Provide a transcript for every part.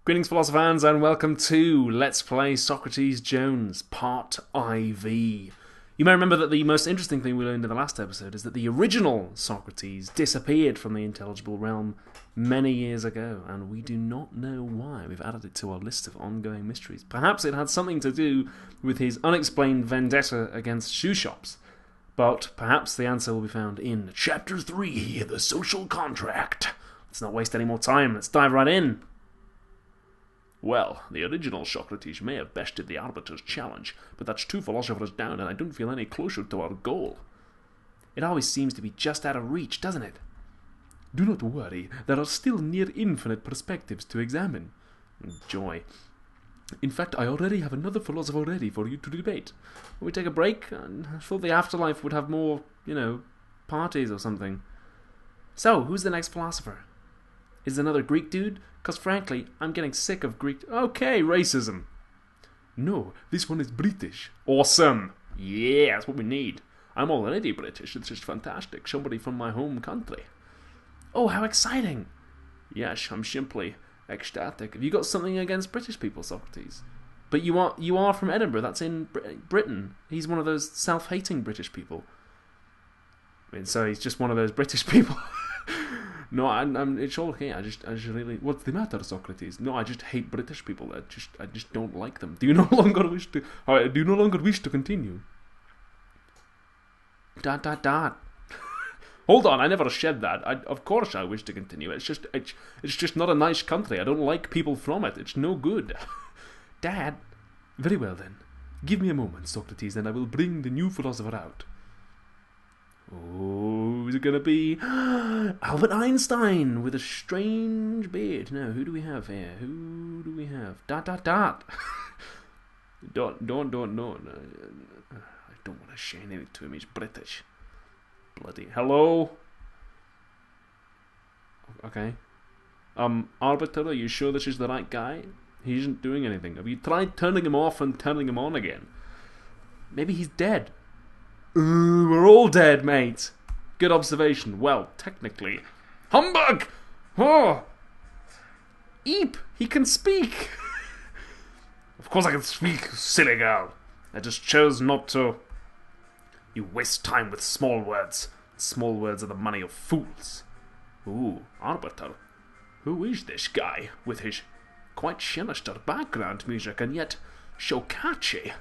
Greetings, philosophers, and welcome to Let's Play Socrates Jones, Part IV. You may remember that the most interesting thing we learned in the last episode is that the original Socrates disappeared from the intelligible realm many years ago, and we do not know why. We've added it to our list of ongoing mysteries. Perhaps it had something to do with his unexplained vendetta against shoe shops, but perhaps the answer will be found in Chapter 3, The Social Contract. Let's not waste any more time, let's dive right in. Well, the original Socrates may have bested the Arbiter's challenge, but that's 2 philosophers down and I don't feel any closer to our goal. It always seems to be just out of reach, doesn't it? Do not worry, there are still near infinite perspectives to examine. Joy. In fact, I already have another philosopher ready for you to debate. Will we take a break? I thought the afterlife would have more, parties or something. So, who's the next philosopher? Is it another Greek dude? Because frankly, I'm getting sick of Greek... Okay, racism. No, this one is British. Awesome. Yeah, that's what we need. I'm already British, it's just fantastic. Somebody from my home country. Oh, how exciting. Yes, I'm simply ecstatic. Have you got something against British people, Socrates? But you are from Edinburgh, that's in Britain. He's one of those self-hating British people. I mean, so he's just one of those British people. No, it's all okay. I just really... What's the matter, Socrates? No, I just hate British people. I just don't like them. Do you no longer wish to continue? Dot. Hold on, I never said that. Of course I wish to continue. It's just not a nice country. I don't like people from it. It's no good. Dad. Very well then. Give me a moment, Socrates, and I will bring the new philosopher out. Oh, is it going to be Albert Einstein with a strange beard? No, who do we have here? Who do we have? Dot. Don't. I don't want to share anything to him. He's British. Bloody. Hello? Okay. Arbiter, are you sure this is the right guy? He isn't doing anything. Have you tried turning him off and turning him on again? Maybe he's dead. We're all dead, mate. Good observation. Well, technically. Humbug! Oh! Eep! He can speak! Of course I can speak, silly girl. I just chose not to. You waste time with small words. Small words are the money of fools. Ooh, Arbiter. Who is this guy with his quite sinister background music and yet so catchy?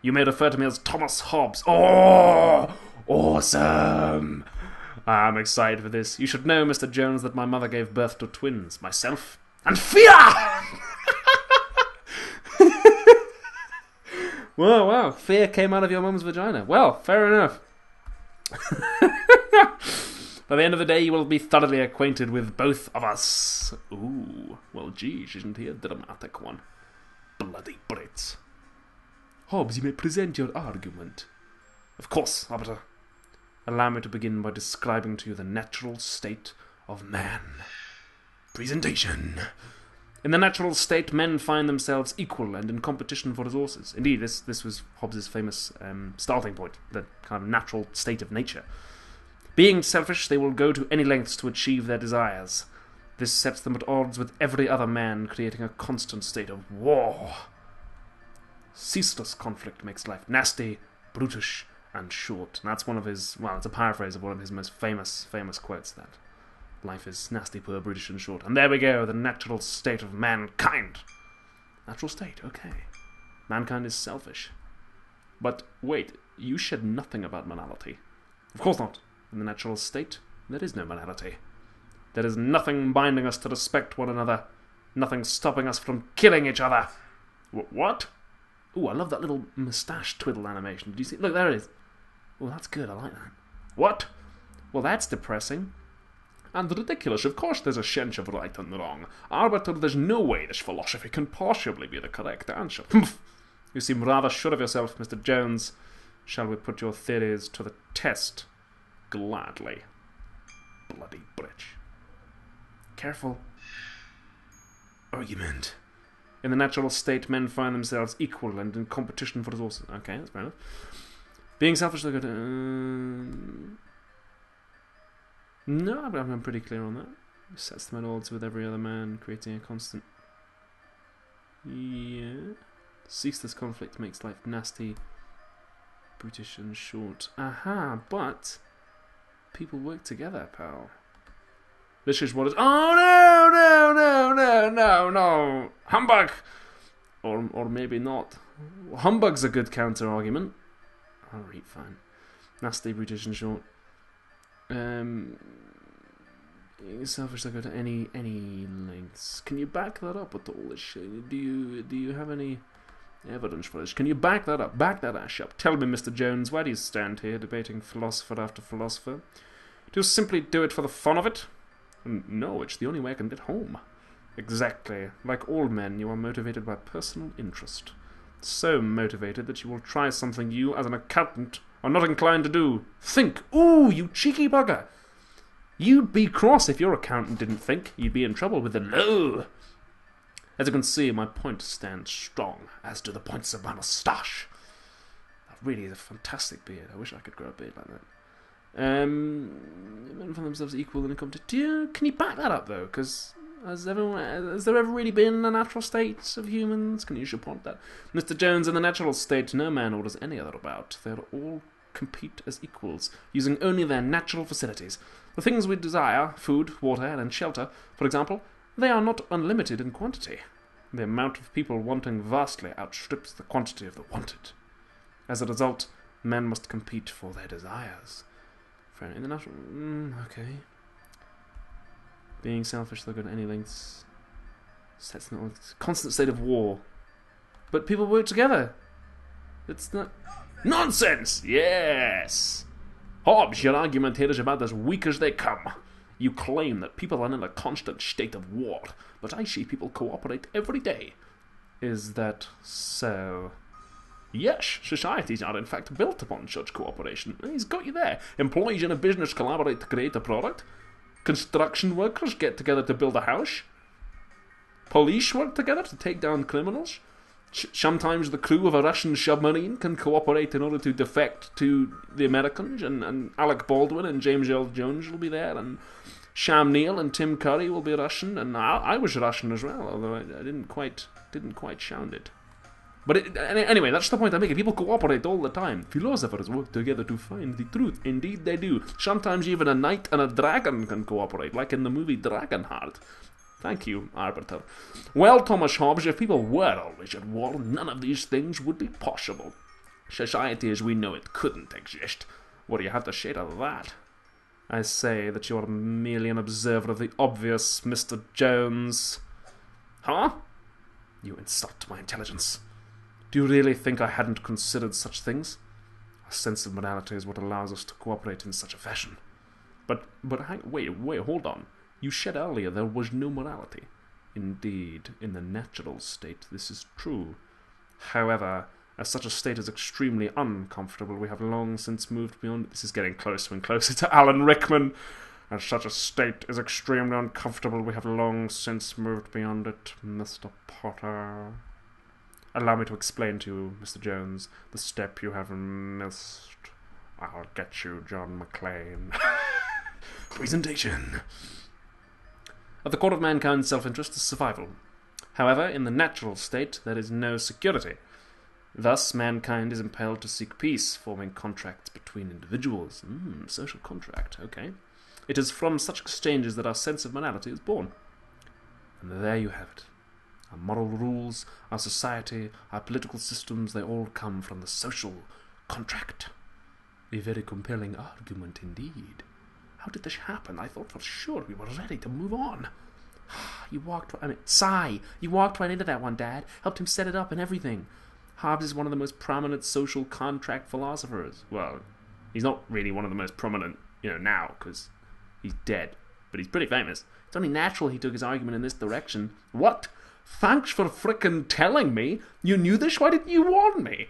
You may refer to me as Thomas Hobbes. Oh! Awesome! I'm excited for this. You should know, Mr. Jones, that my mother gave birth to twins. Myself and Fear! Wow. Fear came out of your mum's vagina. Well, fair enough. By the end of the day, you will be thoroughly acquainted with both of us. Ooh, well, geez, isn't he a dramatic one? Bloody Brits. Hobbes, you may present your argument. Of course, Arbiter. Allow me to begin by describing to you the natural state of man. Presentation. In the natural state, men find themselves equal and in competition for resources. Indeed, this was Hobbes' famous starting point, the kind of natural state of nature. Being selfish, they will go to any lengths to achieve their desires. This sets them at odds with every other man, creating a constant state of war. Ceaseless conflict makes life nasty, brutish, and short. And that's one of his, well, it's a paraphrase of one of his most famous quotes, that life is nasty, poor, brutish, and short. And there we go, the natural state of mankind. Natural state, okay. Mankind is selfish. But wait, you said nothing about morality. Of course not. In the natural state, there is no morality. There is nothing binding us to respect one another. Nothing stopping us from killing each other. What? Ooh, I love that little moustache twiddle animation. Did you see? Look, there it is. Oh, that's good. I like that. What? Well, that's depressing. And ridiculous. Of course there's a sense of right and wrong. Arbiter, there's no way this philosophy can possibly be the correct answer. You seem rather sure of yourself, Mr. Jones. Shall we put your theories to the test? Gladly. Bloody British. Careful. Argument. In the natural state, men find themselves equal and in competition for resources. Okay, that's fair enough. Being selfish, they're good. No, I'm pretty clear on that. Sets them at odds with every other man, creating a constant... Yeah... Ceaseless conflict makes life nasty, brutish and short. Aha, but... people work together, pal. This is what it's... Oh, no! Humbug! Or maybe not. Humbug's a good counter-argument. Alright, fine. Nasty, brutish and short. Selfish, they go to any lengths. Can you back that up at all? Do you have any evidence for this? Can you back that up? Back that ash up. Tell me, Mr. Jones, why do you stand here debating philosopher after philosopher? Do you simply do it for the fun of it? No, it's the only way I can get home. Exactly. Like all men, you are motivated by personal interest. So motivated that you will try something you, as an accountant, are not inclined to do. Think! Ooh, you cheeky bugger! You'd be cross if your accountant didn't think. You'd be in trouble with the law. As you can see, my point stands strong, as do the points of my moustache. That really is a fantastic beard. I wish I could grow a beard like that. Men find themselves equal in a competition. Can you back that up, though? Because has there ever really been a natural state of humans? Can you support that? Mr. Jones, in the natural state, no man orders any other about. They all compete as equals, using only their natural facilities. The things we desire, food, water, and shelter, for example, they are not unlimited in quantity. The amount of people wanting vastly outstrips the quantity of the wanted. As a result, men must compete for their desires. In the natural... okay. Being selfish, they'll go to any lengths. Sets in a constant state of war. But people work together. It's not... Nonsense! Yes! Hobbes, your argument here is about as weak as they come. You claim that people are in a constant state of war, but I see people cooperate every day. Is that so? Yes, societies are in fact built upon such cooperation. He's got you there. Employees in a business collaborate to create a product. Construction workers get together to build a house. Police work together to take down criminals. Sometimes the crew of a Russian submarine can cooperate in order to defect to the Americans, and Alec Baldwin and James Earl Jones will be there, and Sham Neill and Tim Curry will be Russian, and I was Russian as well, although I didn't quite sound it. But anyway, that's the point I'm making. People cooperate all the time. Philosophers work together to find the truth. Indeed they do. Sometimes even a knight and a dragon can cooperate, like in the movie Dragonheart. Thank you, Arbiter. Well, Thomas Hobbes, if people were always at war, none of these things would be possible. Society as we know it couldn't exist. What do you have to say to that? I say that you are merely an observer of the obvious, Mr. Jones. Huh? You insult my intelligence. Do you really think I hadn't considered such things? A sense of morality is what allows us to cooperate in such a fashion. But wait, hold on. You said earlier there was no morality. Indeed, in the natural state this is true. However, as such a state is extremely uncomfortable, we have long since moved beyond... This is getting closer and closer to Alan Rickman. As such a state is extremely uncomfortable, we have long since moved beyond it, Mr. Potter. Allow me to explain to you, Mr. Jones, the step you have missed. I'll get you, John McClane. Presentation. At the core of mankind's self-interest is survival. However, in the natural state, there is no security. Thus, mankind is impelled to seek peace, forming contracts between individuals. Social contract, okay. It is from such exchanges that our sense of morality is born. And there you have it. Our moral rules, our society, our political systems, they all come from the social contract. A very compelling argument indeed. How did this happen? I thought for sure we were ready to move on. You walked right into that one, Dad. Helped him set it up and everything. Hobbes is one of the most prominent social contract philosophers. Well, he's not really one of the most prominent, now, because he's dead. But he's pretty famous. It's only natural he took his argument in this direction. What? Thanks for frickin' telling me. You knew this? Why didn't you warn me?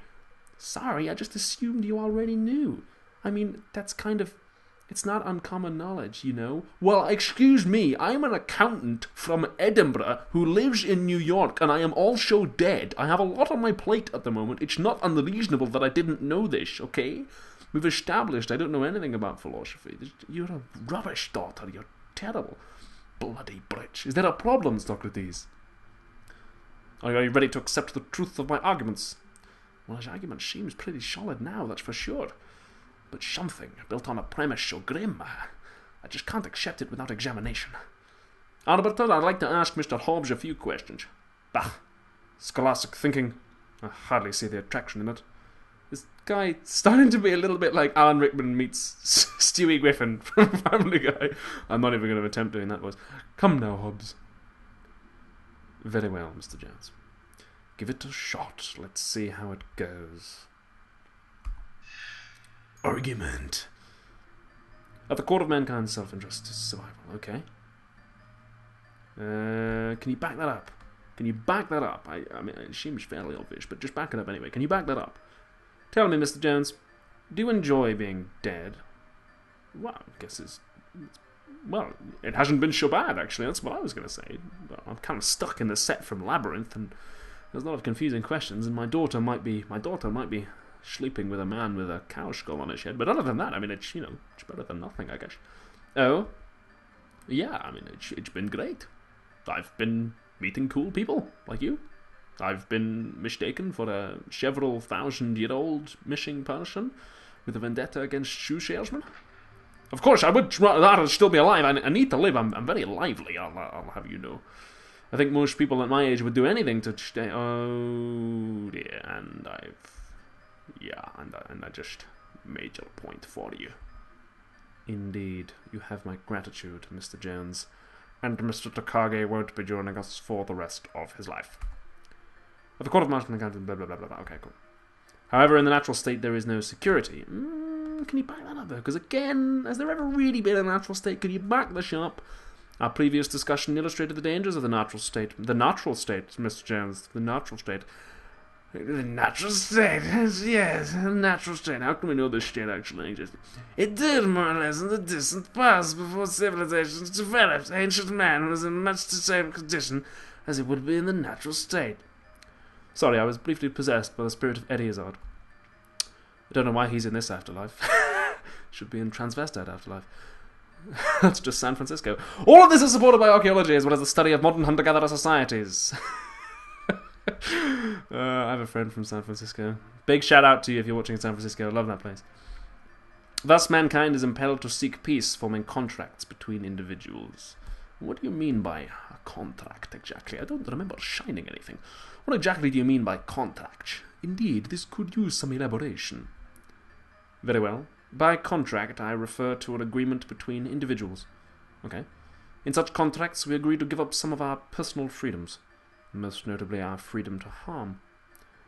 Sorry, I just assumed you already knew. I mean, that's kind of... It's not uncommon knowledge, Well, excuse me, I'm an accountant from Edinburgh who lives in New York, and I am also dead. I have a lot on my plate at the moment. It's not unreasonable that I didn't know this, okay? We've established I don't know anything about philosophy. You're a rubbish daughter. You're terrible. bloody bridge. Is there a problem, Socrates? Are you ready to accept the truth of my arguments? Well, his argument seems pretty solid now, that's for sure. But something built on a premise so grim, I just can't accept it without examination. Arbiter, I'd like to ask Mr. Hobbes a few questions. Bah, scholastic thinking. I hardly see the attraction in it. This guy starting to be a little bit like Alan Rickman meets Stewie Griffin from Family Guy. I'm not even going to attempt doing that voice. Come now, Hobbes. Very well, Mr. Jones. Give it a shot. Let's see how it goes. Argument. At the core of mankind's self-interest is survival. Okay. Can you back that up? Can you back that up? I mean, it seems fairly obvious, but just back it up anyway. Can you back that up? Tell me, Mr. Jones, do you enjoy being dead? Well, I guess well, it hasn't been so bad, actually. That's what I was going to say. Well, I'm kind of stuck in the set from Labyrinth, and there's a lot of confusing questions, and my daughter might be sleeping with a man with a cow skull on his head. But other than that, I mean, it's better than nothing, I guess. Oh, yeah, I mean, it's been great. I've been meeting cool people like you. I've been mistaken for a several thousand-year-old missing person with a vendetta against shoe salesmen. Of course, I would rather still be alive. I need to live. I'm very lively, I'll have you know. I think most people at my age would do anything to stay. Oh dear, and I just made your point for you. Indeed, you have my gratitude, Mr. Jones, and Mr. Takagi won't be joining us for the rest of his life. At the Court of Martial Encounter, blah blah blah blah. Okay, cool. However, in the natural state, there is no security. Can you back that up, though? Because again, has there ever really been a natural state? Can you back this up? Our previous discussion illustrated the dangers of the natural state. The natural state, Mr. Jones. The natural state. The natural state. Yes, the natural state. How can we know this state actually exists? It did, more or less, in the distant past, before civilizations developed. Ancient man was in much the same condition as it would be in the natural state. Sorry, I was briefly possessed by the spirit of Eddie Izzard. I don't know why he's in this afterlife. Should be in transvestite afterlife. That's just San Francisco. All of this is supported by archaeology as well as the study of modern hunter-gatherer societies. I have a friend from San Francisco. Big shout out to you if you're watching in San Francisco. I love that place. Thus, mankind is impelled to seek peace, forming contracts between individuals. What do you mean by a contract exactly? I don't remember shining anything. What exactly do you mean by contract? Indeed, this could use some elaboration. Very well. By contract, I refer to an agreement between individuals. Okay. In such contracts, we agree to give up some of our personal freedoms, most notably our freedom to harm.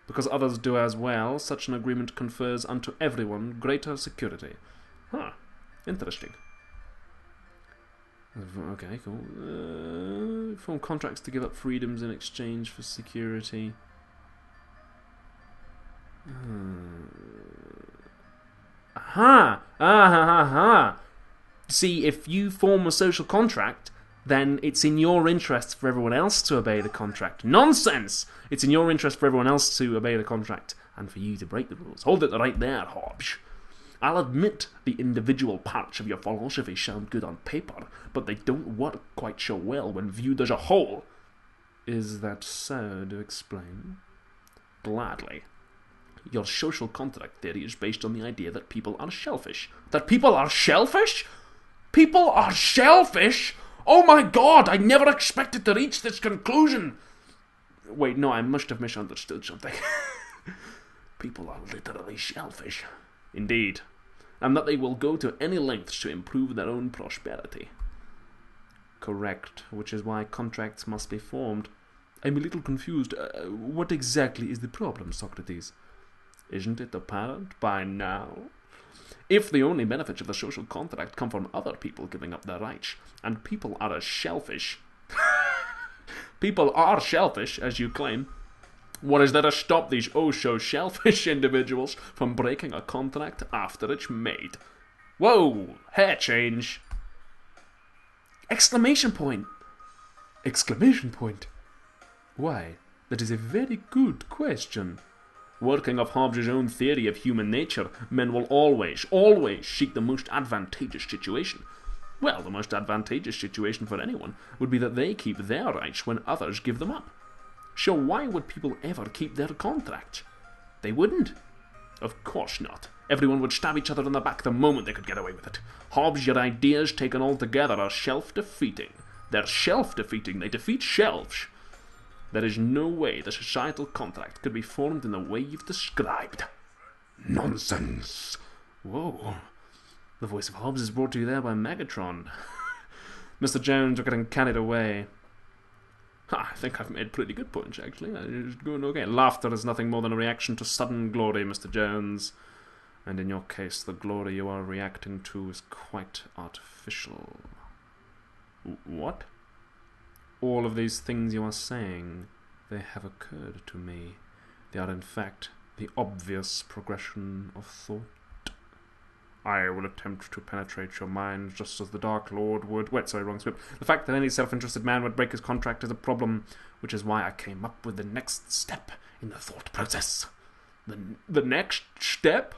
Because others do as well, such an agreement confers unto everyone greater security. Huh. Interesting. Okay, cool. Form contracts to give up freedoms in exchange for security. Aha! See, if you form a social contract, then it's in your interest for everyone else to obey the contract. Nonsense! It's in your interest for everyone else to obey the contract, and for you to break the rules. Hold it right there, Hobbes. I'll admit the individual parts of your philosophy sound good on paper, but they don't work quite so well when viewed as a whole. Is that so? To explain? Gladly. Your social contract theory is based on the idea that people are shellfish. That people are shellfish? People are shellfish? Oh my god, I never expected to reach this conclusion. Wait, no, I must have misunderstood something. People are literally shellfish. Indeed. And that they will go to any lengths to improve their own prosperity. Correct, which is why contracts must be formed. I'm a little confused. What exactly is the problem, Socrates? Isn't it apparent by now? If the only benefits of the social contract come from other people giving up their rights, and people are as shellfish... people are shellfish, as you claim, what is there to stop these oh-so-shellfish individuals from breaking a contract after it's made? Whoa! Hair change! Exclamation point! Exclamation point! Why, that is a very good question. Working off Hobbes' own theory of human nature, men will always seek the most advantageous situation. Well, the most advantageous situation for anyone would be that they keep their rights when others give them up. So why would people ever keep their contracts? They wouldn't. Of course not. Everyone would stab each other in the back the moment they could get away with it. Hobbes, your ideas taken all together are shelf-defeating. They're shelf-defeating. They defeat shelves. There is no way the societal contract could be formed in the way you've described. Nonsense. Whoa. The voice of Hobbes is brought to you there by Megatron. Mr. Jones, you're getting carried away. I think I've made pretty good points, actually. It's going okay. Laughter is nothing more than a reaction to sudden glory, Mr. Jones. And in your case, the glory you are reacting to is quite artificial. What? All of these things you are saying, they have occurred to me. They are in fact the obvious progression of thought. I will attempt to penetrate your mind just as the Dark Lord would... Wait, sorry, wrong script. The fact that any self-interested man would break his contract is a problem, which is why I came up with the next step in the thought process. The next step?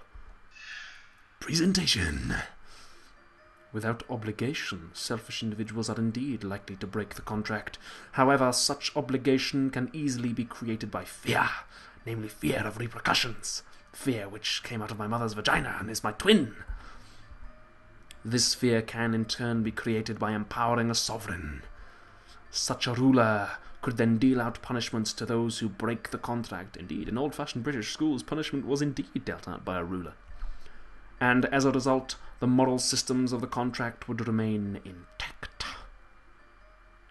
Presentation. Without obligation, selfish individuals are indeed likely to break the contract. However, such obligation can easily be created by fear, namely fear of repercussions. Fear which came out of my mother's vagina and is my twin. This fear can in turn be created by empowering a sovereign. Such a ruler could then deal out punishments to those who break the contract. Indeed, in old-fashioned British schools, punishment was indeed dealt out by a ruler. And as a result, the moral systems of the contract would remain intact.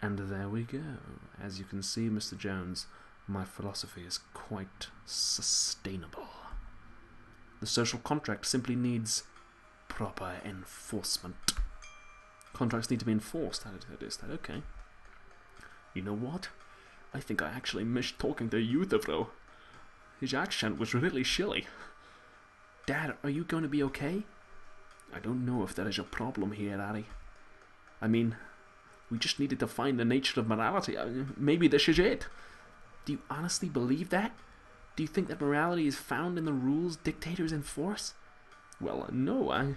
And there we go. As you can see, Mr. Jones, my philosophy is quite sustainable. The social contract simply needs proper enforcement. Contracts need to be enforced. Okay. You know what? I think I actually missed talking to Euthyphro. His accent was really shilly. Dad, are you going to be okay? I don't know if there is a problem here, Harry. I mean, we just needed to find the nature of morality. Maybe this is it. Do you honestly believe that? Do you think that morality is found in the rules dictators enforce? Well, no,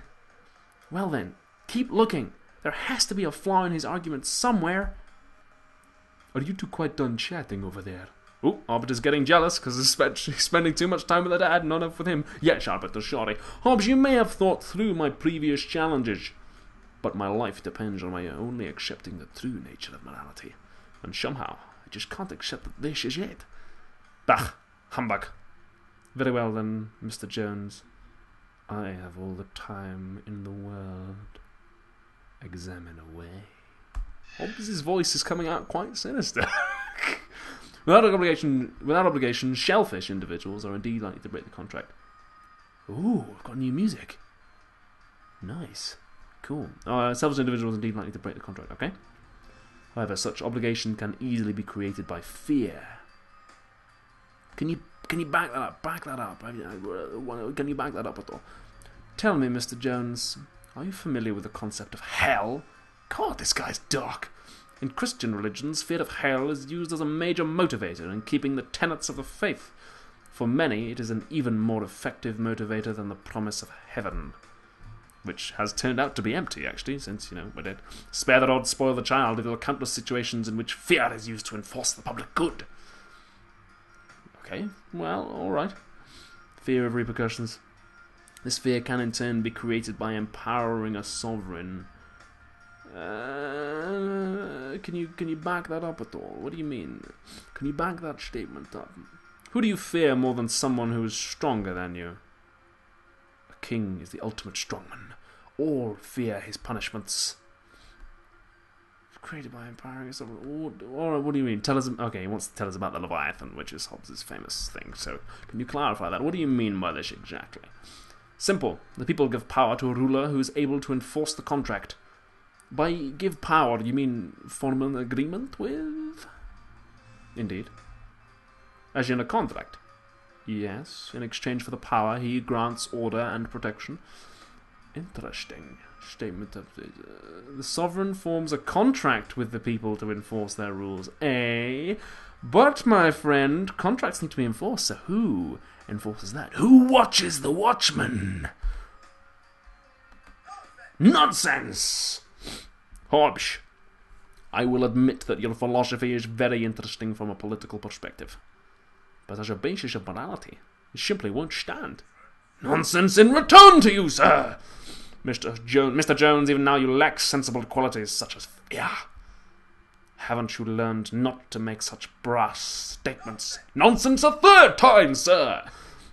Well then, keep looking. There has to be a flaw in his argument somewhere. Are you two quite done chatting over there? Oh, Arbiter's getting jealous because he's spending too much time with her dad, not enough with him. Yes, Arbiter, sorry. Hobbes, you may have thought through my previous challenges, but my life depends on my only accepting the true nature of morality. And somehow, I just can't accept that this is it. Bah, humbug. Very well then, Mr. Jones. I have all the time in the world. Examine away. Hobbes' voice is coming out quite sinister. Without obligation, shellfish individuals are indeed likely to break the contract. Ooh, I've got new music. Nice. Cool. Selfish individuals are indeed likely to break the contract, okay? However, such obligation can easily be created by fear. Can you back that up? Back that up. Can you back that up at all? Tell me, Mr. Jones, are you familiar with the concept of hell? God, this guy's dark. In Christian religions, fear of hell is used as a major motivator in keeping the tenets of the faith. For many, it is an even more effective motivator than the promise of heaven. Which has turned out to be empty, actually, since, we did. Spare the rod, spoil the child. There are countless situations in which fear is used to enforce the public good. Okay, well, alright. Fear of repercussions. This fear can in turn be created by empowering a sovereign. Can you back that up at all? What do you mean? Can you back that statement up? Who do you fear more than someone who is stronger than you? A king is the ultimate strongman. All fear his punishments. Created by empowering a sovereign. Or what do you mean? Tell us. Okay, he wants to tell us about the Leviathan, which is Hobbes' famous thing. So, can you clarify that? What do you mean by this exactly? Simple. The people give power to a ruler who is able to enforce the contract. By give power, do you mean form an agreement with? Indeed. As in a contract. Yes, in exchange for the power, he grants order and protection. Interesting statement of the sovereign forms a contract with the people to enforce their rules. But, my friend, contracts need to be enforced, so who enforces that? Who watches the watchman? Nonsense! Hobbes, I will admit that your philosophy is very interesting from a political perspective, but as a basis of morality, it simply won't stand. Nonsense in return to you, sir! Mr. Jones, even now you lack sensible qualities such as fear. Haven't you learned not to make such brash statements? Nonsense a third time, sir!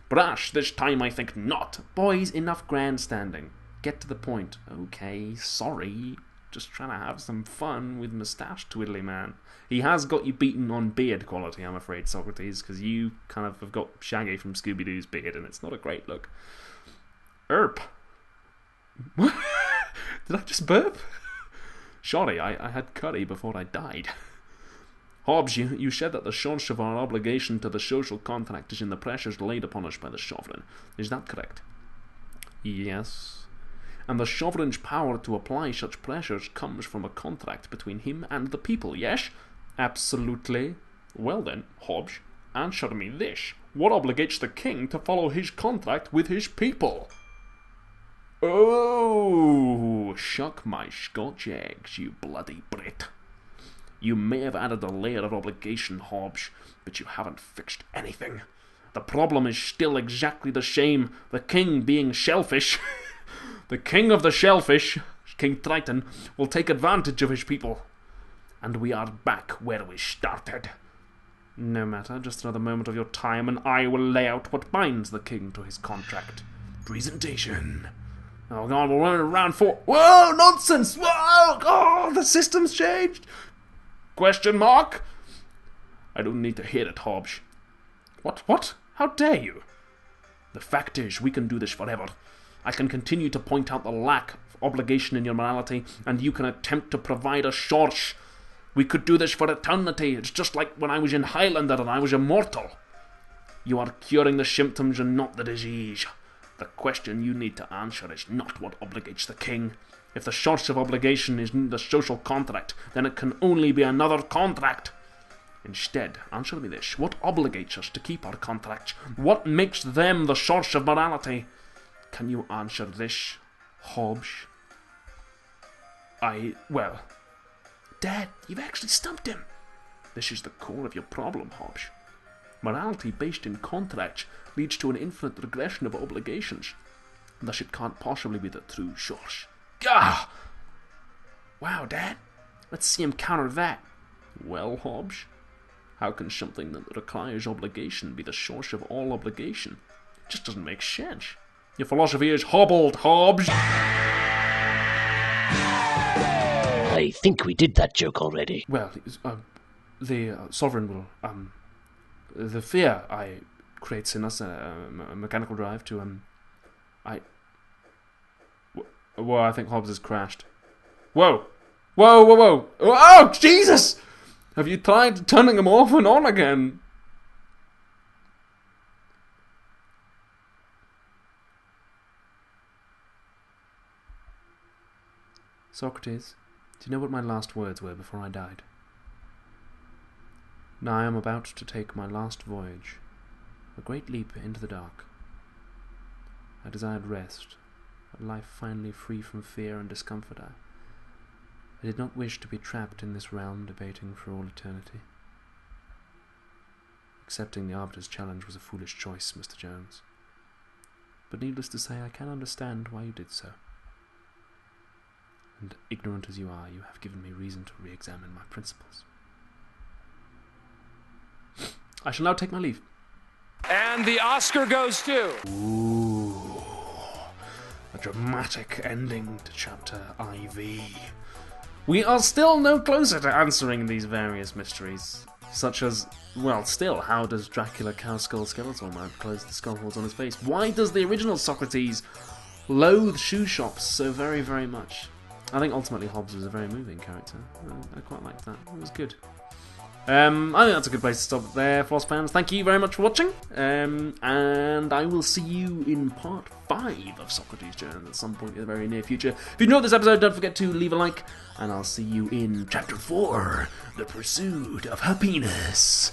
Brash this time I think not. Boys, enough grandstanding. Get to the point. Okay, sorry. Just trying to have some fun with Moustache Twiddly Man. He has got you beaten on beard quality, I'm afraid, Socrates, because you kind of have got Shaggy from Scooby-Doo's beard, and it's not a great look. Erp. What? Did I just burp? Sorry, I had curry before I died. Hobbes, you said that the source of our obligation to the social contract is in the pressures laid upon us by the sovereign. Is that correct? Yes. And the sovereign's power to apply such pressures comes from a contract between him and the people, yes? Absolutely. Well then, Hobbes, answer me this. What obligates the king to follow his contract with his people? Oh, shuck my Scotch eggs, you bloody Brit. You may have added a layer of obligation, Hobbes, but you haven't fixed anything. The problem is still exactly the same, the king being shellfish. The king of the shellfish, King Triton, will take advantage of his people. And we are back where we started. No matter, just another moment of your time, and I will lay out what binds the king to his contract. Presentation. Oh God, we're running around for... Whoa, nonsense! Whoa! Oh, the system's changed! Question mark? I don't need to hear it, Hobbes. What? How dare you? The fact is, we can do this forever. I can continue to point out the lack of obligation in your morality, and you can attempt to provide a source. We could do this for eternity. It's just like when I was in Highlander and I was immortal. You are curing the symptoms and not the disease. The question you need to answer is not what obligates the king. If the source of obligation is the social contract, then it can only be another contract. Instead, answer me this. What obligates us to keep our contracts? What makes them the source of morality? Can you answer this, Hobbes? Well, Dad, you've actually stumped him. This is the core of your problem, Hobbes. Morality based in contracts leads to an infinite regression of obligations. Thus it can't possibly be the true source. Gah! Wow, Dad. Let's see him counter that. Well, Hobbes, how can something that requires obligation be the source of all obligation? It just doesn't make sense. Your philosophy is hobbled, Hobbes. I think we did that joke already. Well, the sovereign will, the fear creates in us a mechanical drive to, Well, I think Hobbes has crashed. Whoa! Oh, Jesus! Have you tried turning him off and on again? Socrates, do you know what my last words were before I died? Now I am about to take my last voyage, a great leap into the dark. I desired rest, a life finally free from fear and discomfort. I did not wish to be trapped in this realm debating for all eternity. Accepting the Arbiter's challenge was a foolish choice, Mr. Jones. But needless to say, I can understand why you did so. And ignorant as you are, you have given me reason to re-examine my principles. I shall now take my leave. And the Oscar goes to... Ooh, a dramatic ending to Chapter IV. We are still no closer to answering these various mysteries, such as, well, still, how does Dracula cow skull skeletal man close the skull holes on his face? Why does the original Socrates loathe shoe shops so very, very much? I think ultimately Hobbes was a very moving character. I quite liked that. It was good. I think that's a good place to stop there, Floss fans. Thank you very much for watching, and I will see you in part 5 of Socrates Jones at some point in the very near future. If you enjoyed this episode, don't forget to leave a like, and I'll see you in Chapter 4, The Pursuit of Happiness.